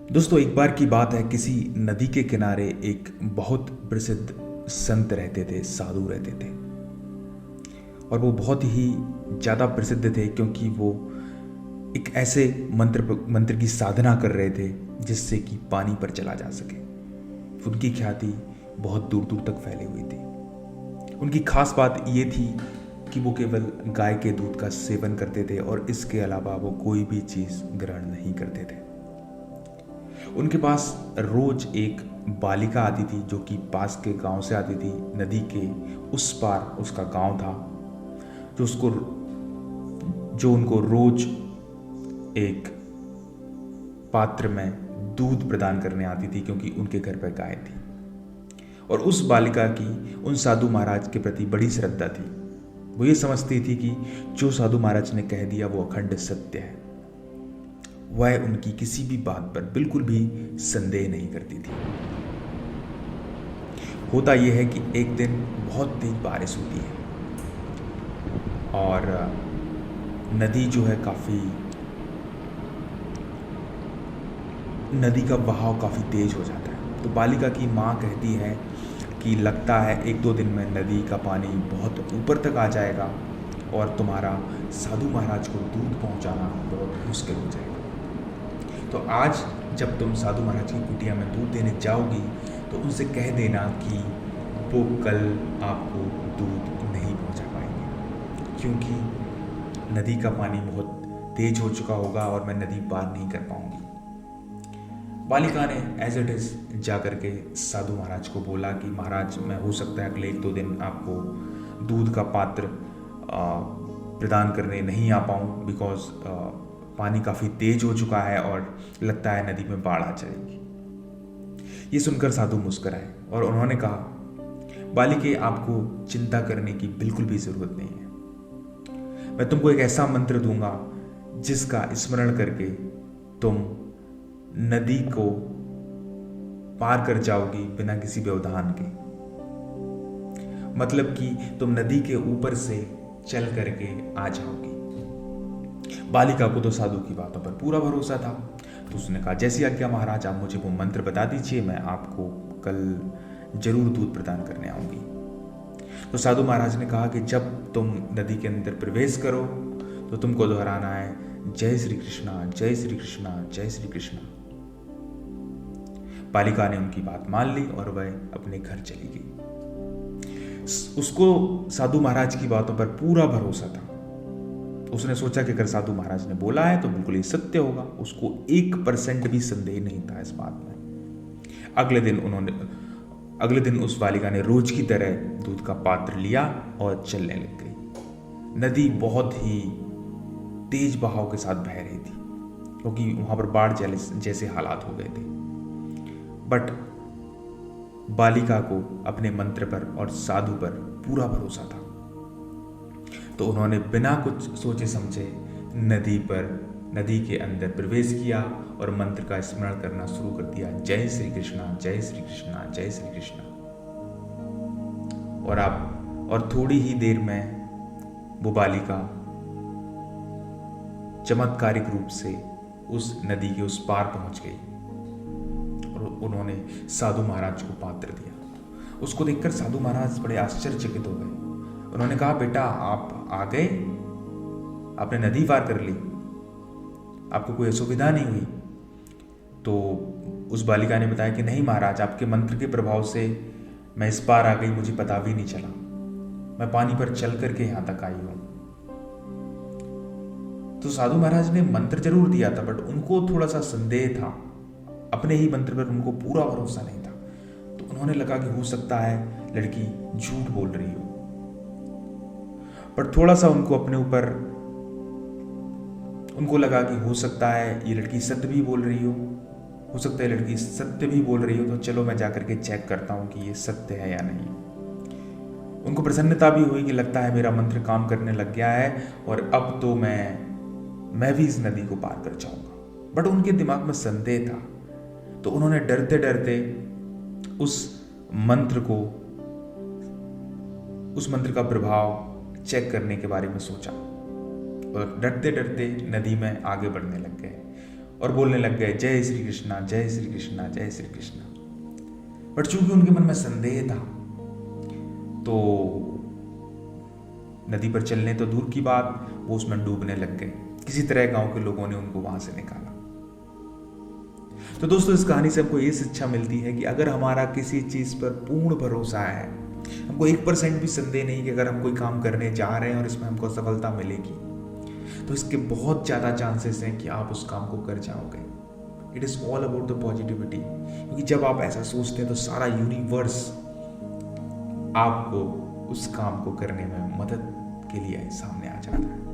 दोस्तों, एक बार की बात है, किसी नदी के किनारे एक बहुत प्रसिद्ध संत रहते थे, साधु रहते थे। और वो बहुत ही ज़्यादा प्रसिद्ध थे क्योंकि वो एक ऐसे मंत्र की साधना कर रहे थे जिससे कि पानी पर चला जा सके। उनकी ख्याति बहुत दूर दूर तक फैली हुई थी। उनकी खास बात ये थी कि वो केवल गाय के दूध का सेवन करते थे और इसके अलावा वो कोई भी चीज़ ग्रहण नहीं करते थे। उनके पास रोज एक बालिका आती थी जो कि पास के गांव से आती थी। नदी के उस पार उसका गांव था, जो उनको रोज एक पात्र में दूध प्रदान करने आती थी क्योंकि उनके घर पर गाय थी। और उस बालिका की उन साधु महाराज के प्रति बड़ी श्रद्धा थी। वो ये समझती थी कि जो साधु महाराज ने कह दिया वो अखंड सत्य है। वह उनकी किसी भी बात पर बिल्कुल भी संदेह नहीं करती थी। होता यह है कि एक दिन बहुत तेज बारिश होती है और नदी जो है नदी का बहाव काफ़ी तेज हो जाता है। तो बालिका की माँ कहती है कि लगता है 1-2 दिन में नदी का पानी बहुत ऊपर तक आ जाएगा और तुम्हारा साधु महाराज को दूध पहुँचाना बहुत मुश्किल हो जाएगा। तो आज जब तुम साधु महाराज की कुटिया में दूध देने जाओगी तो उनसे कह देना कि वो कल आपको दूध नहीं पहुंचा पाएंगे क्योंकि नदी का पानी बहुत तेज हो चुका होगा और मैं नदी पार नहीं कर पाऊंगी। बालिका ने एज इट इज जा करके साधु महाराज को बोला कि महाराज, मैं हो सकता है अगले 1-2 दिन आपको दूध का पात्र प्रदान करने नहीं आ पाऊँ बिकॉज पानी काफ़ी तेज हो चुका है और लगता है नदी में बाढ़ आ जाएगी। ये सुनकर साधु मुस्कुराए और उन्होंने कहा, बालिके, आपको चिंता करने की बिल्कुल भी जरूरत नहीं है। मैं तुमको एक ऐसा मंत्र दूंगा जिसका स्मरण करके तुम नदी को पार कर जाओगी बिना किसी व्यवधान के। मतलब कि तुम नदी के ऊपर से चल करके आ जाओगी। बालिका को तो साधु की बातों पर पूरा भरोसा था, तो उसने कहा, जैसी आज्ञा महाराज, आप मुझे वो मंत्र बता दीजिए, मैं आपको कल जरूर दूध प्रदान करने आऊंगी। तो साधु महाराज ने कहा कि जब तुम नदी के अंदर प्रवेश करो तो तुमको दोहराना है, जय श्री कृष्णा, जय श्री कृष्णा, जय श्री कृष्णा। बालिका ने उनकी बात मान ली और वह अपने घर चली गई। उसको साधु महाराज की बातों पर पूरा भरोसा था। उसने सोचा कि अगर साधु महाराज ने बोला है तो बिल्कुल ही सत्य होगा। उसको 1% भी संदेह नहीं था इस बात में। अगले दिन उस बालिका ने रोज की तरह दूध का पात्र लिया और चलने लग गई। नदी बहुत ही तेज बहाव के साथ बह रही थी क्योंकि वहां पर बाढ़ जैसे हालात हो गए थे। बट बालिका को अपने मंत्र पर और साधु पर पूरा भरोसा था, तो उन्होंने बिना कुछ सोचे समझे नदी के अंदर प्रवेश किया और मंत्र का स्मरण करना शुरू कर दिया, जय श्री कृष्णा, जय श्री कृष्णा, जय श्री कृष्णा। और थोड़ी ही देर में वो बालिका चमत्कारिक रूप से उस नदी के उस पार पहुंच गई और उन्होंने साधु महाराज को पात्र दिया। उसको देखकर साधु महाराज बड़े आश्चर्यचकित हो गए। उन्होंने कहा, बेटा, आप आ गए, आपने नदी पार कर ली, आपको कोई असुविधा नहीं हुई? तो उस बालिका ने बताया कि नहीं महाराज, आपके मंत्र के प्रभाव से मैं इस पार आ गई, मुझे पता भी नहीं चला। मैं पानी पर चल करके यहां तक आई हूं। तो साधु महाराज ने मंत्र जरूर दिया था बट उनको थोड़ा सा संदेह था, अपने ही मंत्र पर उनको पूरा भरोसा नहीं था। तो उन्होंने लगा कि हो सकता है लड़की झूठ बोल रही हो। पर थोड़ा सा उनको लगा कि हो सकता है ये लड़की सत्य भी बोल रही हो सकता है लड़की सत्य भी बोल रही हो, तो चलो मैं जाकर के चेक करता हूं कि ये सत्य है या नहीं। उनको प्रसन्नता भी हुई कि लगता है मेरा मंत्र काम करने लग गया है और अब तो मैं भी इस नदी को पार कर जाऊंगा। बट उनके दिमाग में संदेह था, तो उन्होंने डरते डरते उस मंत्र का प्रभाव चेक करने के बारे में सोचा और डरते डरते नदी में आगे बढ़ने लग गए। और बोलने लग गए जय श्री कृष्णा, जय श्री कृष्णा, जय श्री कृष्णा। बट चूंकि उनके मन में संदेह था तो नदी पर चलने तो दूर की बात, वो उसमें डूबने लग गए। किसी तरह गांव के लोगों ने उनको वहां से निकाला। तो दोस्तों, इस कहानी से हमको ये शिक्षा मिलती है कि अगर हमारा किसी चीज पर पूर्ण भरोसा है, हमको 1% भी संदेह नहीं कि अगर हम कोई काम करने जा रहे हैं और इसमें हमको सफलता मिलेगी, तो इसके बहुत ज़्यादा चांसेस हैं कि आप उस काम को कर जाओगे। It is all about the positivity. क्योंकि जब आप ऐसा सोचते हैं तो सारा यूनिवर्स आपको उस काम को करने में मदद के लिए सामने आ जाता है।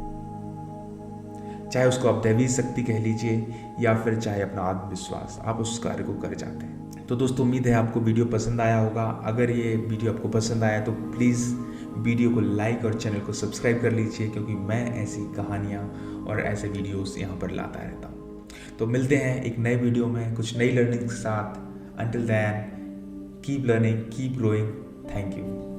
चाहे उसको आप दैवी शक्ति कह लीजिए या फिर चाहे अपना आत्मविश्वास, आप उस कार्य को कर जाते हैं। तो दोस्तों, उम्मीद है आपको वीडियो पसंद आया होगा। अगर ये वीडियो आपको पसंद आया तो प्लीज़ वीडियो को लाइक और चैनल को सब्सक्राइब कर लीजिए, क्योंकि मैं ऐसी कहानियाँ और ऐसे वीडियोस यहाँ पर लाता रहता हूँ। तो मिलते हैं एक नए वीडियो में कुछ नई लर्निंग के साथ। Until then, keep learning, keep growing. Thank you.